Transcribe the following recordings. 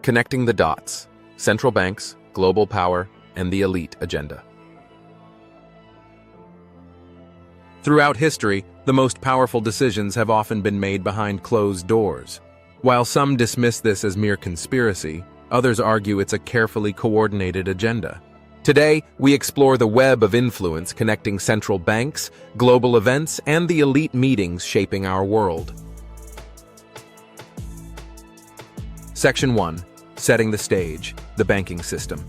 Connecting the dots: central banks, global power, and the elite agenda. Throughout history, the most powerful decisions have often been made behind closed doors. While some dismiss this as mere conspiracy, others argue it's a carefully coordinated agenda. Today, we explore the web of influence connecting central banks, global events, and the elite meetings shaping our world. Section 1. Setting the stage: the banking system.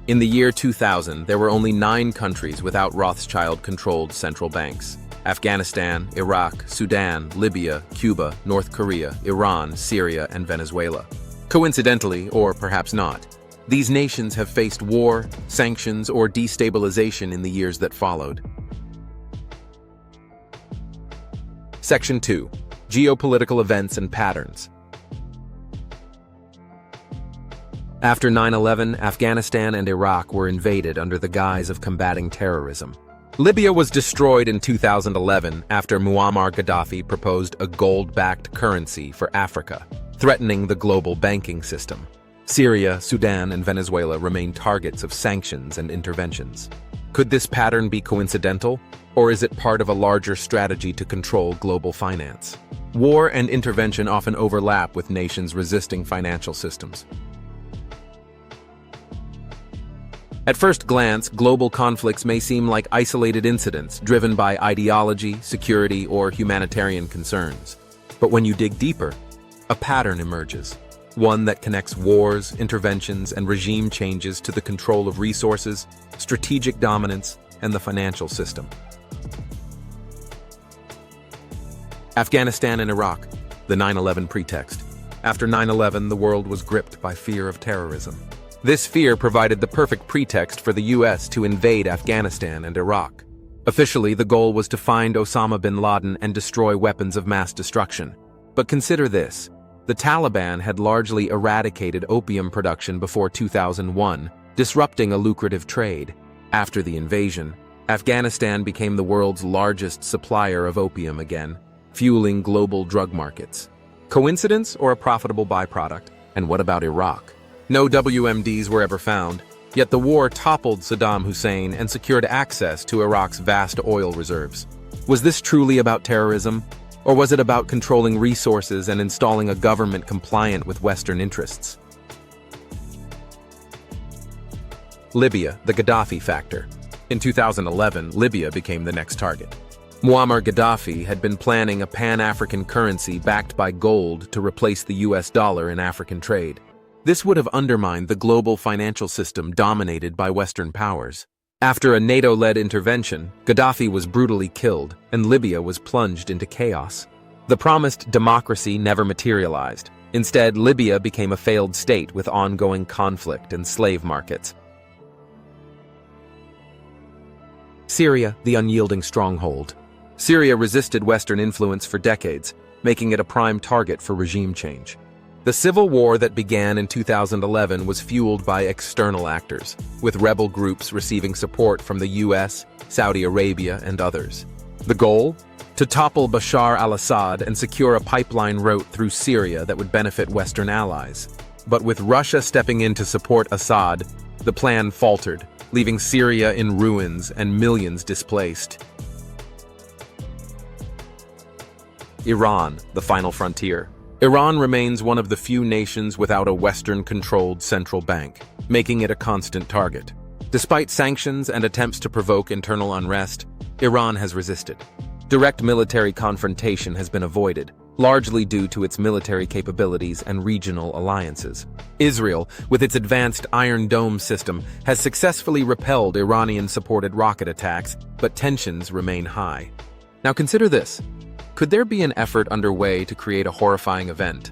In the year 2000, there were only 9 countries without Rothschild-controlled central banks: Afghanistan, Iraq, Sudan, Libya, Cuba, North Korea, Iran, Syria, and Venezuela. Coincidentally, or perhaps not, these nations have faced war, sanctions, or destabilization in the years that followed. Section 2. Geopolitical events and patterns. After 9/11, Afghanistan and Iraq were invaded under the guise of combating terrorism. Libya was destroyed in 2011 after Muammar Gaddafi proposed a gold-backed currency for Africa, threatening the global banking system. Syria, Sudan, and Venezuela remain targets of sanctions and interventions. Could this pattern be coincidental, or is it part of a larger strategy to control global finance? War and intervention often overlap with nations resisting financial systems. At first glance, global conflicts may seem like isolated incidents driven by ideology, security, or humanitarian concerns. But when you dig deeper, a pattern emerges, one that connects wars, interventions, and regime changes to the control of resources, strategic dominance, and the financial system. Afghanistan and Iraq, the 9/11 pretext. After 9/11, the world was gripped by fear of terrorism. This fear provided the perfect pretext for the U.S. to invade Afghanistan and Iraq. Officially, the goal was to find Osama bin Laden and destroy weapons of mass destruction. But consider this: the Taliban had largely eradicated opium production before 2001, disrupting a lucrative trade. After the invasion, Afghanistan became the world's largest supplier of opium again, fueling global drug markets. Coincidence or a profitable byproduct? And what about Iraq? No WMDs were ever found, yet the war toppled Saddam Hussein and secured access to Iraq's vast oil reserves. Was this truly about terrorism, or was it about controlling resources and installing a government compliant with Western interests? Libya, the Gaddafi factor. In 2011, Libya became the next target. Muammar Gaddafi had been planning a pan-African currency backed by gold to replace the US dollar in African trade. This would have undermined the global financial system dominated by Western powers. After a NATO-led intervention, Gaddafi was brutally killed, and Libya was plunged into chaos. The promised democracy never materialized. Instead, Libya became a failed state with ongoing conflict and slave markets. Syria, the unyielding stronghold. Syria resisted Western influence for decades, making it a prime target for regime change. The civil war that began in 2011 was fueled by external actors, with rebel groups receiving support from the US, Saudi Arabia, and others. The goal? To topple Bashar al-Assad and secure a pipeline route through Syria that would benefit Western allies. But with Russia stepping in to support Assad, the plan faltered, leaving Syria in ruins and millions displaced. Iran, the final frontier. Iran remains one of the few nations without a Western-controlled central bank, making it a constant target. Despite sanctions and attempts to provoke internal unrest, Iran has resisted. Direct military confrontation has been avoided, largely due to its military capabilities and regional alliances. Israel, with its advanced Iron Dome system, has successfully repelled Iranian-supported rocket attacks, but tensions remain high. Now consider this. Could there be an effort underway to create a horrifying event?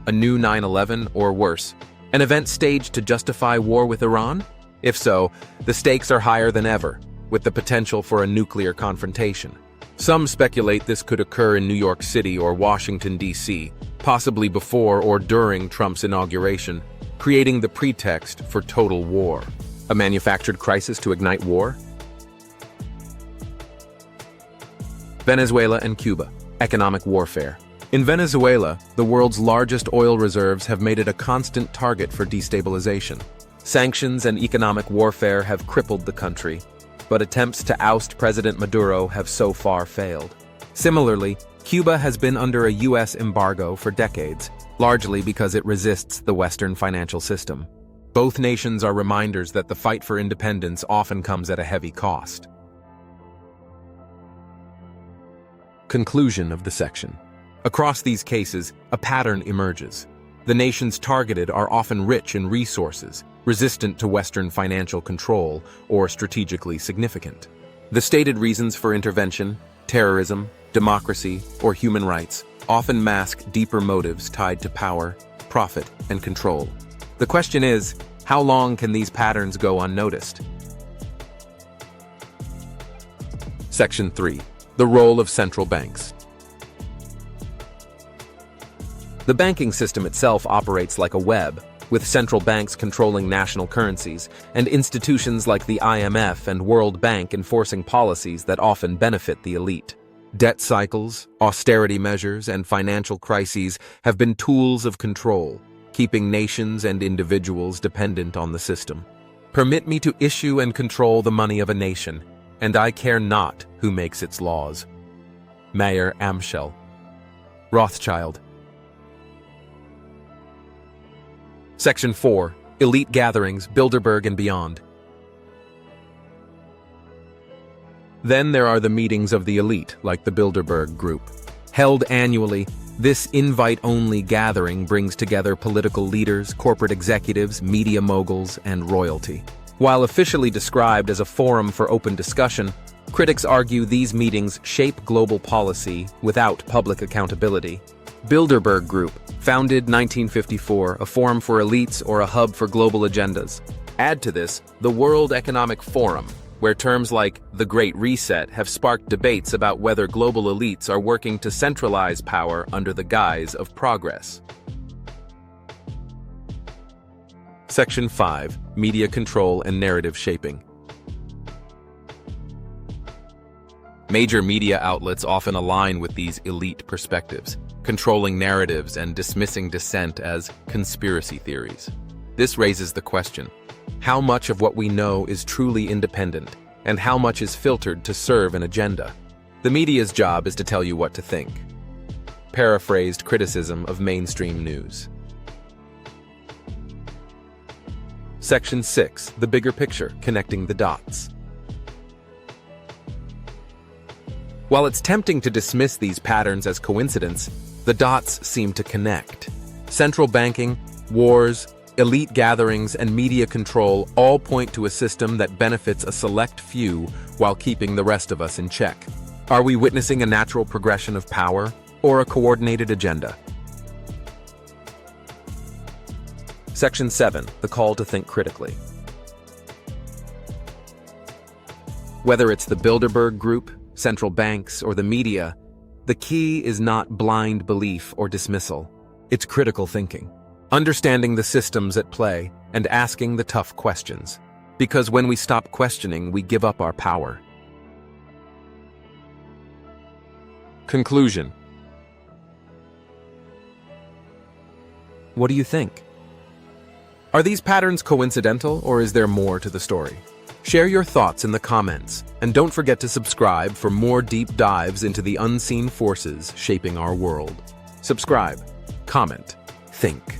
A new 9/11, or worse, an event staged to justify war with Iran? If so, the stakes are higher than ever, with the potential for a nuclear confrontation. Some speculate this could occur in New York City or Washington, D.C., possibly before or during Trump's inauguration, creating the pretext for total war. A manufactured crisis to ignite war? Venezuela and Cuba. Economic warfare. In Venezuela, the world's largest oil reserves have made it a constant target for destabilization. Sanctions and economic warfare have crippled the country, but attempts to oust President Maduro have so far failed. Similarly, Cuba has been under a U.S. embargo for decades, largely because it resists the Western financial system. Both nations are reminders that the fight for independence often comes at a heavy cost. Conclusion of the section. Across these cases, a pattern emerges. The nations targeted are often rich in resources, resistant to Western financial control, or strategically significant. The stated reasons for intervention, terrorism, democracy, or human rights, often mask deeper motives tied to power, profit, and control. The question is, how long can these patterns go unnoticed? Section 3. The role of central banks. The banking system itself operates like a web, with central banks controlling national currencies, and institutions like the IMF and World Bank enforcing policies that often benefit the elite. Debt cycles, austerity measures, and financial crises have been tools of control, keeping nations and individuals dependent on the system. Permit me to issue and control the money of a nation, and I care not who makes its laws. Mayer Amschel. Rothschild. Section 4. Elite gatherings, Bilderberg and beyond. Then there are the meetings of the elite, like the Bilderberg Group. Held annually, this invite-only gathering brings together political leaders, corporate executives, media moguls, and royalty. While officially described as a forum for open discussion, critics argue these meetings shape global policy without public accountability. Bilderberg Group, founded 1954, a forum for elites or a hub for global agendas. Add to this the World Economic Forum, where terms like the Great Reset have sparked debates about whether global elites are working to centralize power under the guise of progress. Section 5. Media control and narrative shaping. Major media outlets often align with these elite perspectives, controlling narratives and dismissing dissent as conspiracy theories. This raises the question: how much of what we know is truly independent, and how much is filtered to serve an agenda? The media's job is to tell you what to think. Paraphrased criticism of mainstream news. Section 6. The bigger picture, connecting the dots. While it's tempting to dismiss these patterns as coincidence, the dots seem to connect. Central banking, wars, elite gatherings, and media control all point to a system that benefits a select few while keeping the rest of us in check. Are we witnessing a natural progression of power or a coordinated agenda? Section 7. The call to think critically. Whether it's the Bilderberg Group, central banks, or the media, the key is not blind belief or dismissal. It's critical thinking. Understanding the systems at play and asking the tough questions. Because when we stop questioning, we give up our power. Conclusion. What do you think? Are these patterns coincidental, or is there more to the story? Share your thoughts in the comments, and don't forget to subscribe for more deep dives into the unseen forces shaping our world. Subscribe, comment, think.